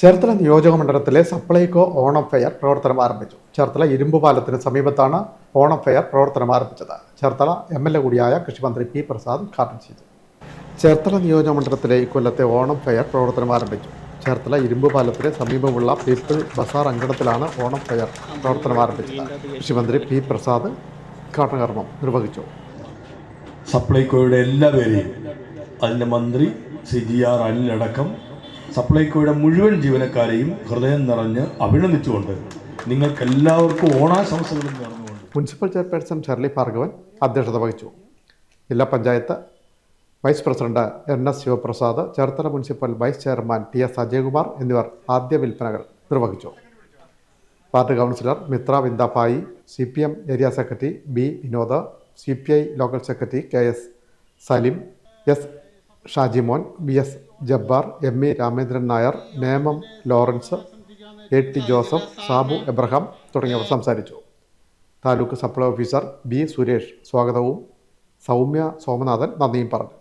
ചേർത്തല നിയോജക മണ്ഡലത്തിലെ സപ്ലൈകോ ഓണം ഫെയർ പ്രവർത്തനം ആരംഭിച്ചു. ചേർത്തല ഇരുമ്പുപാലത്തിന് സമീപത്താണ് ഓണം ഫെയർ പ്രവർത്തനം ആരംഭിച്ചത്. ചേർത്തല MLA കൂടിയായ കൃഷിമന്ത്രി P. പ്രസാദ് ഉദ്ഘാടനം ചെയ്തു. ചേർത്തല നിയോജക മണ്ഡലത്തിലെ ഇക്കൊല്ലത്തെ ഓണം ഫെയർ പ്രവർത്തനം ആരംഭിച്ചു. ചേർത്തല ഇരുമ്പുപാലത്തിന് സമീപമുള്ള പീപ്പിൾ ബസാർ അങ്കണത്തിലാണ് ഓണം ഫെയർ പ്രവർത്തനം ആരംഭിച്ചത്. കൃഷിമന്ത്രി P. പ്രസാദ് ഉദ്ഘാടന കർമ്മം നിർവഹിച്ചു. സപ്ലൈകോയുടെ എല്ലാവരെയും അതിൻ്റെ മന്ത്രി CGR അനിലടക്കം സപ്ലൈകോയുടെ മുഴുവൻ ജീവനക്കാരെയും ഹൃദയം നിറഞ്ഞ് അഭിനന്ദിച്ചുകൊണ്ട് നിങ്ങൾക്കെല്ലാവർക്കും ഓണാശംസകളും നേർന്നുകൊണ്ട് മുനിസിപ്പൽ ചെയർപേഴ്സൺ ഷെർലി ഭാർഗവൻ അധ്യക്ഷത വഹിച്ചു. ജില്ലാ panchayat vice president NS Sivaprasad, Cherthala municipal vice chairman TS Ajayakumar എന്നിവർ ആദ്യ വിൽപ്പനകൾ നിർവഹിച്ചു. Ward councillor Mithra Vindabhai, CPM area secretary B. Vinod, CPI local secretary KS Salim, S. Shajimon, BS Jabbar, ME Ramendran Nair, Nemom Lawrence, AT Joseph, Sabu Abraham തുടങ്ങിയവർ സംസാരിച്ചു. Taluk supply officer B. Suresh സ്വാഗതവും സൗമ്യ സോമനാഥൻ നന്ദിയും പറഞ്ഞു.